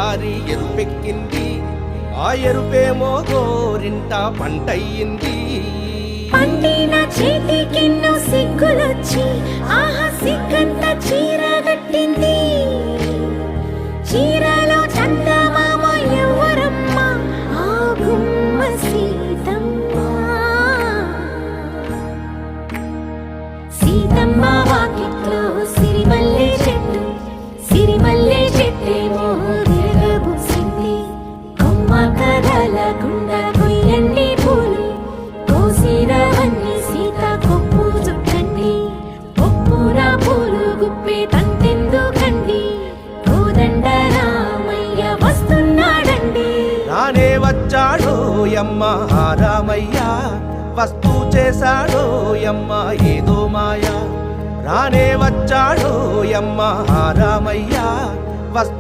ఒకసారి ఎరుపెక్కింది, ఆ ఎరుపేమో గోరింట పంటయ్యింది. పండిన చేతికెన్నో సిగ్గులొచ్చి ఆహా సిగ్గంత చీరగట్టింది. చీరలో చందమామ ఎవరమ్మ, ఆ గుమ్మ సీతమ్మ. సీతమ్మ వాకిట్లో సిరిమల్లె చెట్టు, సిరిమల్లె చెట్టేమో తిరగబూసింది. కొమ్మ కదలకుండా కొయ్యండి పూలు, కోసిరవన్నీ సీత కొప్పు చుట్టండి. కొప్పున పూలు గుప్పే తంతెందుకండి, కోదండ రామయ్య వస్తున్నాడండి. రానే వచ్చాడో యమ్మ ఆ రామయ్య, వస్తూ చేశాడో యమ్మ ఏదో మాయ. రానే వచ్చాడో యమ్మ ఆ రామయ్య, వస్తూ